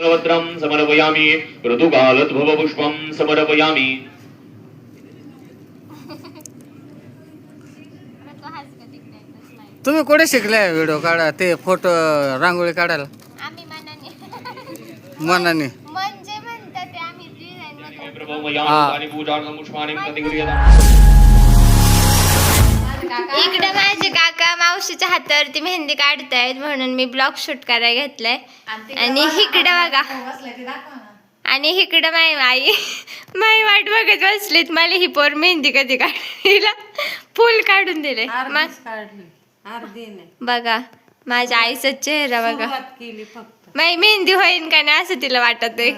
वस्त्रं समर्पयामि ऋतुकालद्भवपुष्पं समर्पयामि। तुम्ही कुठे शिकले व्हिडिओ काढा ते फोटो रांगोळी काढायला? आम्ही मनाने मनाने म्हणजे म्हणतात ते आम्ही डिझाइन मध्ये प्रभवमयानि पूजार्थं पुष्पाणि प्रतिगृह्यताम्। इकडे माझे काका मावशीच्या हातावरती मेहंदी काढतायत म्हणून मी ब्लॉग शूट करायला घेतलाय आणि इकडे बघा आणि इकडे माई आई माई वाट बघत बसलीत मला ही पोर मेहंदी कधी काढायला फुल काढून दिले मग बघा माझ्या आईचा चेहरा बघा माई मेहंदी होईन का नाही असं तिला वाटत आहे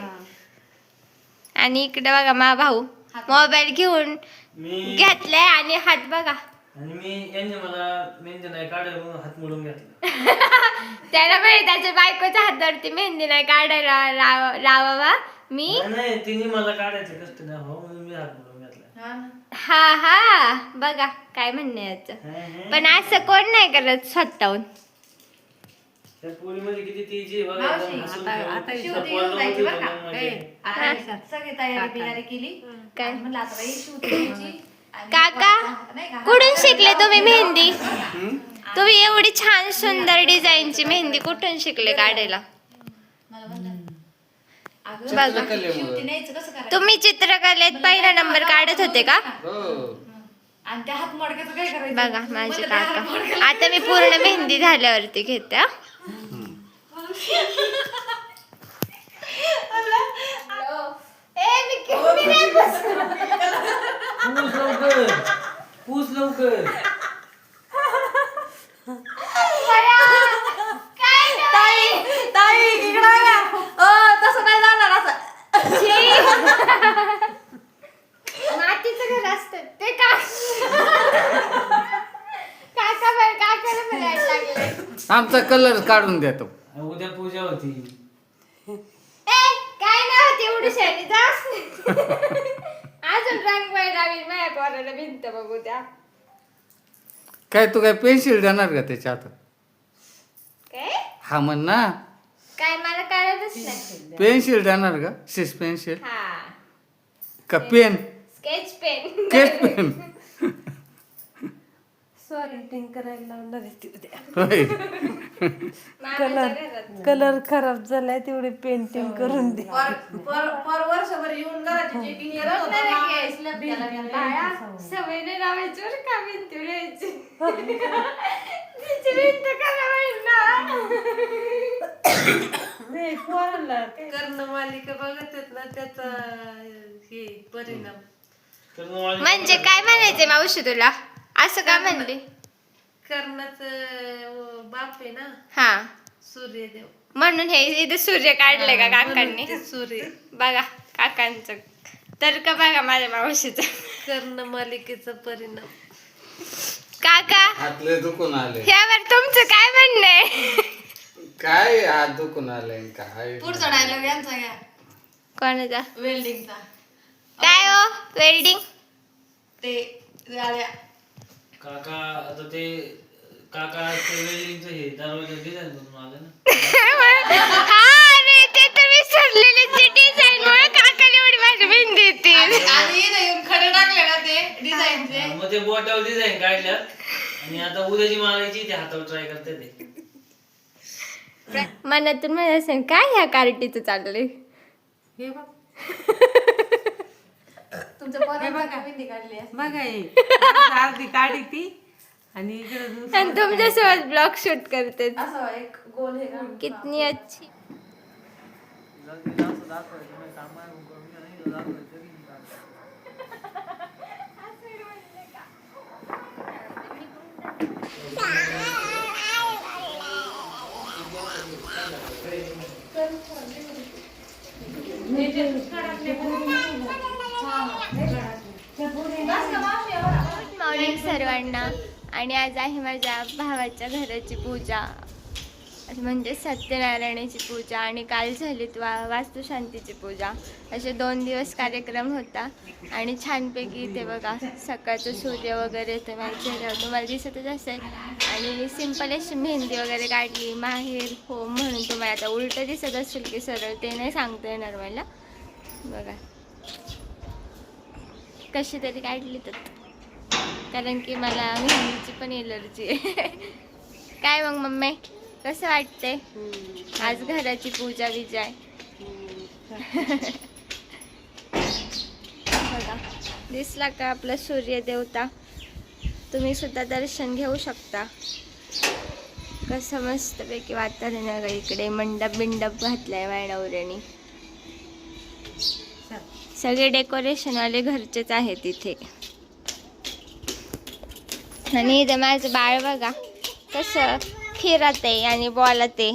आणि इकडे बघा मा भाऊ मोबाईल घेऊन घेतलाय आणि हात बघा आणि मी यांनी मला मेहंदी नाही काढायला म्हणून हात मोडून घेतला त्याला माहिती त्याच्या बायकोच्या हातावरती मेहंदी नाही काढायला लावावा मी नाही तिने मला काढायचं कष्ट नाही हो म्हणून मी हात मोडून घेतला हा हा बघा काय म्हणणे याचं पण असं कोण नाही करत स्वतःहून त्या पोळीमध्ये किती तेजी बघा सगळी तयारी बियारी केली काय म्हणलं आता बाई शूट करायची काका कुठून शिकले तुम्ही मेहंदी तुम्ही एवढी छान सुंदर डिझाईनची मेहंदी कुठून शिकले काढायला बघा न्यायचं कसं करायचं तुम्ही चित्रकलेत पहिला नंबर काढत होते का आणि त्या हात मडक्याचं काय करायचं बघा माझे काका आता मी पूर्ण मेहंदी झाल्यावरती घेते हा. पूस लवकर ताई इकडं बघा. तसं नाही जाणार असं मातीचं घर असतं ते काकाला म्हणायला लागले आमचा कलर काढून देतो. उद्या पूजा होती काय नाही होती एवढी शाली जा अजून रंगवाय लावील माझ्या पोराला भिंत बघू द्या काय तू काय पेन्सिल देणार का त्याच्या हातात? काय हा म्हण ना काय मला कळतच नाही पेन्सिल देणार का? सिस पेन्सिल हा का pen? Sketch pen sketch pen sorry करायला लावणार आहे ती उद्या होय. कलर खराब झालाय तेवढे पेंटिंग करून दे पर वर्षभर येऊन घराची सवय नाही लावायची बरं का भिंत लिहायची तिची भिंत करावायची नाही पोरांना कर्ण मालिका बघत आहेत ना त्याचा हे परिणाम म्हणजे काय म्हणायचंय मावशी तुला असं का म्हणली कर्णाचं बाप आहे ना हा सूर्यदेव म्हणून हे इथे सूर्य काढले का काकांनी ते सूर्य बघा काकांचं तर का बघा माझ्या मावशीचं कर्ण मालिकेचा परिणाम काका हातले दुखून आले. यावर तुमचं काय म्हणणं आहे काय हात दुखून आले काय? पुढचा डायलॉग यांचा घ्या कोणाचा वेल्डिंगचा काय हो वेल्डिंग ते गाड्या काका आता ते काका ते वेल्डिंगचं हे दरवाजा डिझाईन बनवून आलं ना हा अरे ते तर विसरलेली डिझाईन मुळे काकाला एवढी माझी भिंती येते आणि इथे येऊन खडे टाकले ना ते डिझाईनचे मग ते बोटावर डिझाईन काढल्यात आणि आता उद्याची मारायची ते हातावर ट्राय करते ते मनातून म्हणत असेल काय ह्या कार्टीचं चाललंय हे बघ तुमच्या पोरांना मेहंदी काढली बघा हे अर्धी काढी ती आणि इकडे आणि तुमच्यासोबत ब्लॉग शूट करते असं एक गोल हे ना कितनी अच्छी मॉर्निंग सर्वांना आणि आज आहे माझ्या भावाच्या घराची पूजा म्हणजे सत्यनारायणाची पूजा आणि काल झाली वास्तुशांतीची पूजा. असे 2 दिवस कार्यक्रम होता आणि छानपैकी ते बघा सकाळचं सूर्य वगैरे ते माझ्या चेहऱ्यावर तुम्हाला दिसतच असेल. आणि मी सिंपल अशी मेहंदी वगैरे काढली माहेर हो म्हणून. तुम्हाला आता उलटं दिसत असेल की सरळ ते नाही सांगता येणार मला. बघा कशी तरी काढली तर, कारण की मला मेहंदीची पण एलर्जी आहे. काय मग मम्मी कसं वाटते आज घराची पूजा विजय? बघा दिसला का आपला सूर्य देवता. तुम्ही सुद्धा दर्शन घेऊ शकता. कसं मस्तपैकी वातावरण आहे इकडे. मंडप बिंडप घातलाय माझ्या नवऱ्याने. सगळे डेकोरेशनवाले घरचेच आहेत इथे. आणि इथं माझं बाळ बघा कसं फिरत आहे आणि बोलत आहे.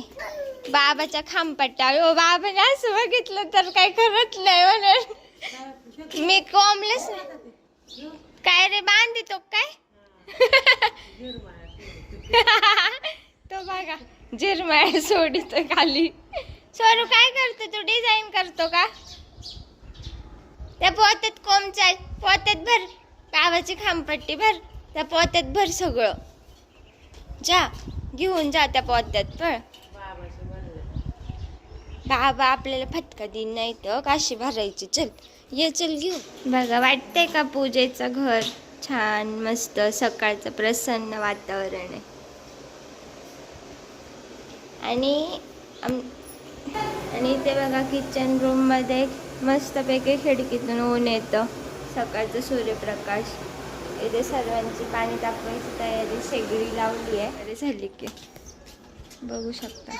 बाबाच्या खांबपट्टा ओ बाबाने असं बघितलं तर काय करत नाही म्हणून मी कोंबलंच नाही. काय रे बांधितो काय? तो बघा जिरमाळ सोडितो खाली. सोनू काय करतो तू? डिझाईन करतो का? त्या पोत्यात कोंबचाल पोत्यात भर. बाबाची खांबपट्टी भर त्या पोत्यात भर. सगळं जा घेऊन जा त्या पोत्यात. पण बाबा आपल्याला फटका देईन नाही तर काशी भरायची. चल ये चल घेऊ. बघा वाटतंय का पूजेचं घर छान मस्त. सकाळचं प्रसन्न वातावरण आहे. आणि ते बघा किचन रूम मध्ये मस्तपैकी खिडकीतून ऊन येतं. सकाळचं सूर्यप्रकाश. इथे सर्वांची पाणी तापवायची तयारी शेगडी लावली आहे. तरी झाली की बघू शकता.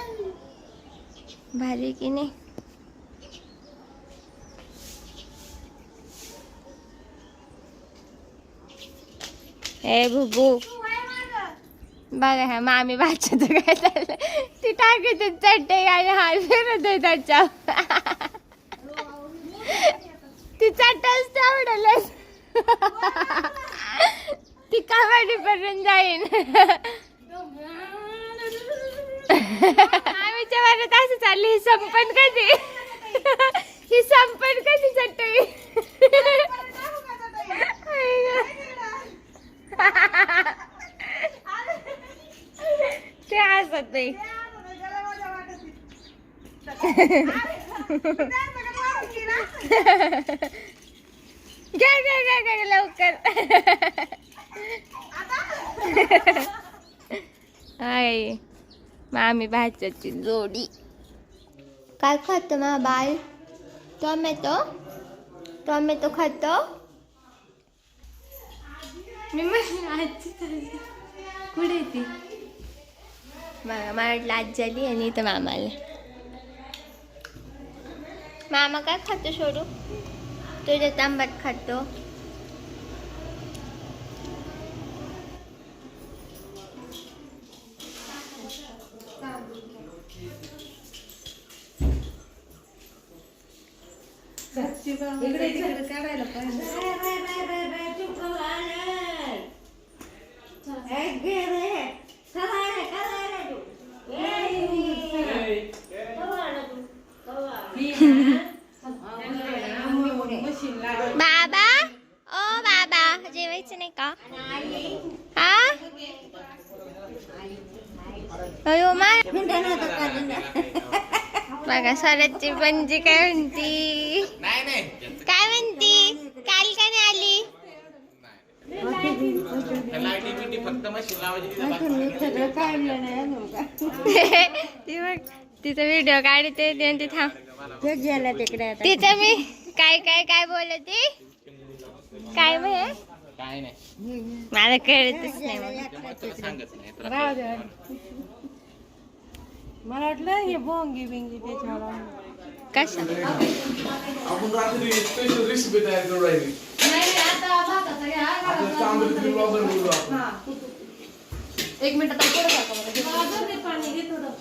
भारी की नाही? ए भुबू बघा ह्या मामी भाच्याचं काय चाललंय. ती टाकीत चटई आणि हात फिरत आहे त्याच्या. ती चटच तेवढं ती कबड्डी पर्यंत जाईन. आम्हीच्या वरात असं चालली. ही संपन कधी? ही संपन कधी चटई? ते हसत नाही. घ्या लवकर. आहे मामी भाच्याची जोडी. काय खातो मा बाळ? टोमॅटो टोमॅटो खातो. मी म्हटलं आजी कुठे ती? मला वाटलं आजी आली आणि इथं मामाला. मामा काय खातो सोडू? तुझ्या तांब्यात खातो. काढायला बाबा ओ बाबा जेवायचं नाही का? हा अयो मा बघा स्वराजची पणजी काय म्हणती. काय म्हणती? काल का नाही आली? ती बघ तिचा व्हिडिओ काढते ती थांब. तिचं मी काय काय काय बोलते काय म्हणे मला कळतच नाही. मला वाटलं हे बोंगी बिंगी त्याच्यावर कशा आपण रात्री स्पेशल रेसिपी तयार करू राहिली. एक मिनिट पाणी घे थोडं.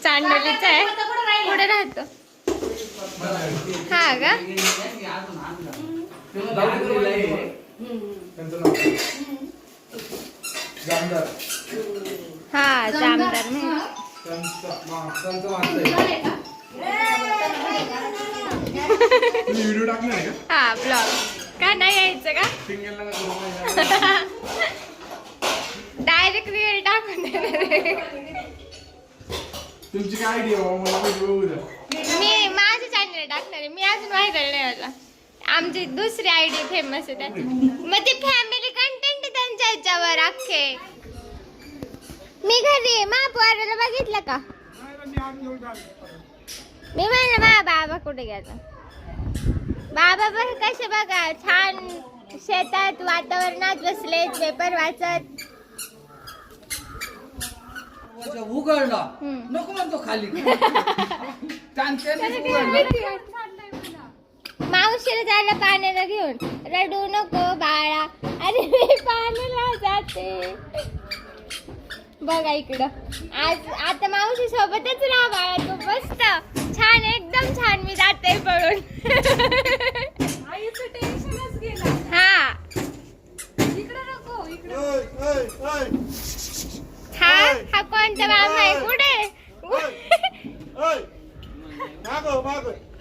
चांडलीच आहे. कुठे राहतो? हा का त्यांचं नाव जामदार. हा जामदार नाही त्यांचं वाचलंय. तुम्ही व्हिडिओ टाकणार आहे का? हा ब्लॉग का नाही यायचं का सिंगल नका करू. डायरेक्ट रील टाकून देणार. तुमची काय आयडिया मला माहिती बघू द्या. मी माझ्या चॅनल टाकणार आहे. मी अजून व्हायरल नाही होला. आमची दुसरी आयडी फेमस आहे त्याची. मग ते फॅमिली कंटेंट त्यांच्या ह्याच्यावर अख्खे. मी घरी महापौराला बघितलं का मी म्हणलं मा बाबा कुठे गेला. बाबा पण कसे बघा छान शेतात वातावरणात बसले पेपर वाचत. उघडला नको म्हणतो खाली मावशीला जायला पाण्याला घेऊन रडू नको बाळा अरे मी पाण्याला जाते. बघा इकडं आज आता मावशी सोबतच राहा बाळा तू मस्त छान एकदम छान मी जाते पळून. हा हा कोणता मामा आहे कुठे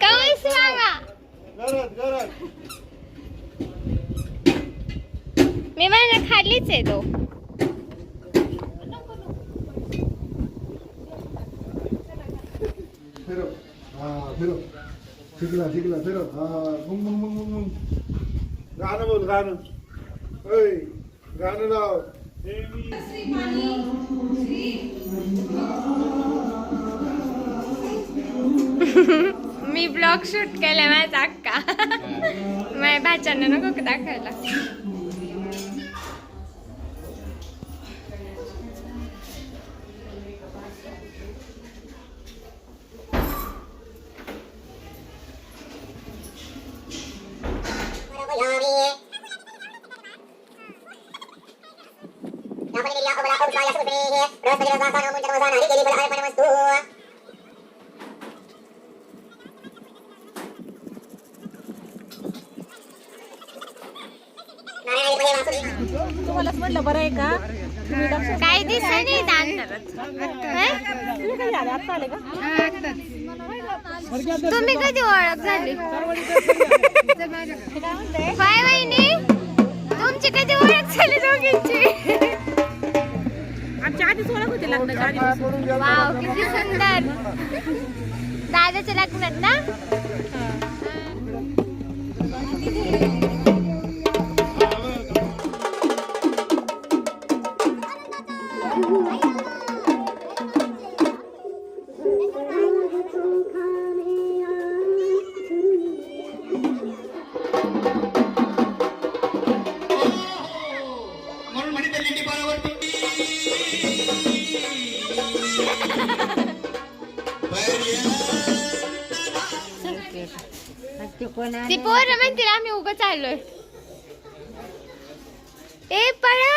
कवस मामा. मी म्हणलं खालीच आहे तो. फिरो फिरो शिकला फिरो बुंग बुंग बुंग बुंग. गाणं बोल गाणं. गाणं लाव. मी ब्लॉग शूट केलाय माझा अक्का. माझ्या भाच्यानं नको दाखवायला. तुम्हालाच म्हटलं बरं आहे का काही दिसत नाही अंतरात. आता आले का तुम्ही कधी ओळख झाली काय वहिनी तुमची कधी ओळख झाली दोघींची. आमच्या आधीच ओळख होती लग्नाच्या आधी. वाव किती सुंदर. दादाच्या लग्नात ना ती पोरं म्हणतील आम्ही उगाच आलोय. ए पळा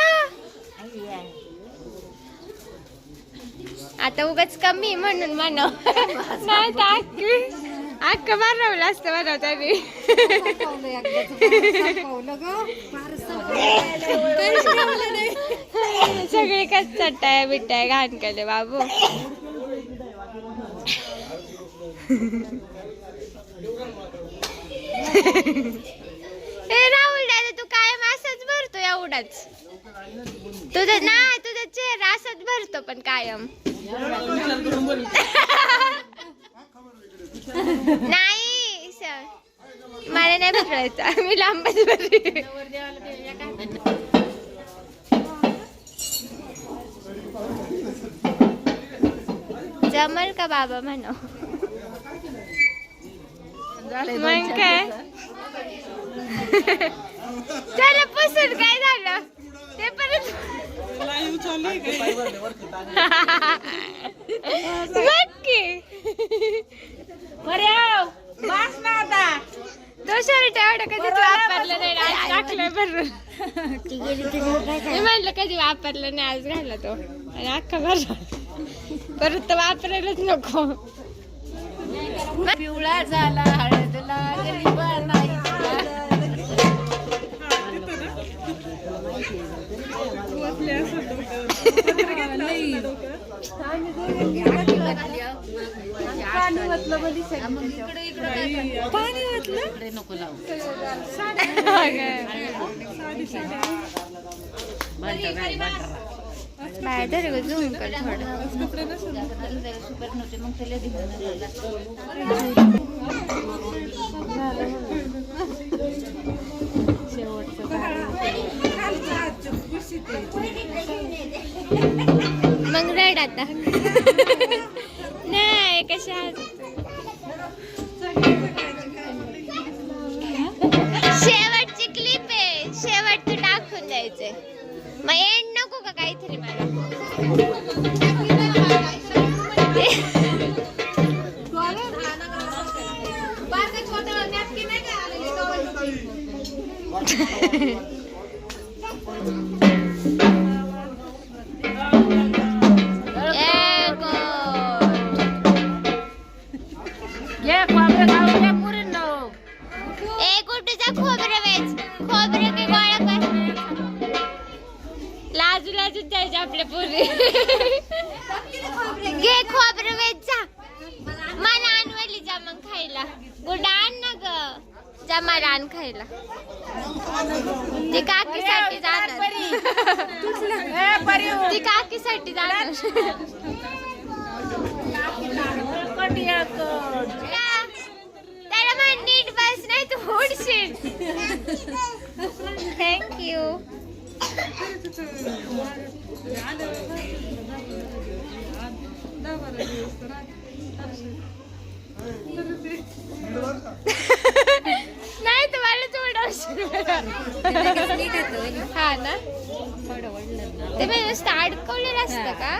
आता उगाच कमी म्हणून म्हणा नाही तर अक्क मारवलं असतं म्हणा तरी. सगळे कच चट्टाया बिट्टाया घाण केले बाबू. राहुल दादा तू कायम असंच भरतो एवढाच. तुझा चेहरा असंच भरतो पण कायम. नाही मला नाही भरवायचा मी लांबच भरली. जमल का बाबा म्हणा मग काय. चला पुसून काय झालं ते परत नक्की तो शर्ट एवढं कधीच वापरलं नाही आज टाकलंय भरून. मी म्हणलं कधी वापरलं नाही आज घालला तो आणि अख्खा भरला परत तर वापरायलाच नको. पिवळा झाला हळद लागली बाहेर ग झूम कर मग रड आता नाही कशा शेवटची क्लिप आहे शेवट तू टाकून द्यायचंय मग एंड नको का काहीतरी खोबरं वेच खोबरं की गोळा कर लाजू लाजू द्यायचे आपल्या पुरी घे खोबरं वेच जा मला आणवली जा मग खायला गुडा आण ना ग जा मला आण खायला ती काकीसाठी जाणार ती काकीसाठी जाणार त्याला म्हण नीट बस नाही तू उडशील थँक्यू नाही तुम्हाला उडवशील हा ना ते मी नुसतं अडकवलेलं असतं का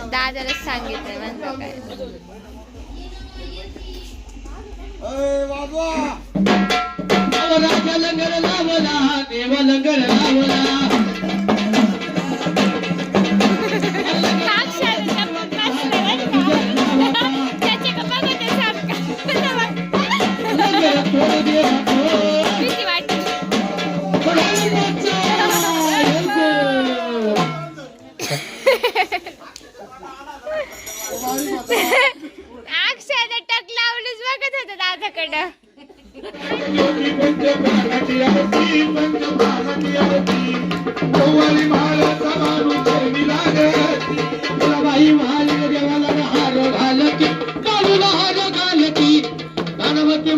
दादाला सांगितलंय म्हणतो काय लंगर लावला देव लंगर लावला अक्षय टक लावलीच बघत होत दादाकडं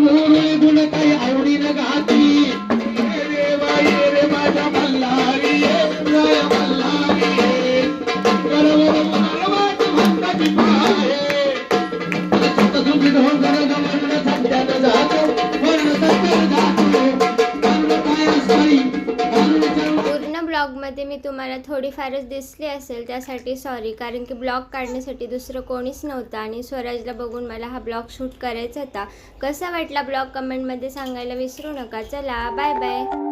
मोहरे गुण काही आवडीनं घाती रे माझ्या मल्हारी पूर्ण ब्लॉगमध्ये मी तुम्हाला थोडीफारच दिसली असेल त्यासाठी सॉरी कारण की ब्लॉग काढण्यासाठी दुसरं कोणीच नव्हतं आणि स्वराजला बघून मला हा ब्लॉग शूट करायचा होता कसा वाटला ब्लॉग कमेंटमध्ये सांगायला विसरू नका चला बाय बाय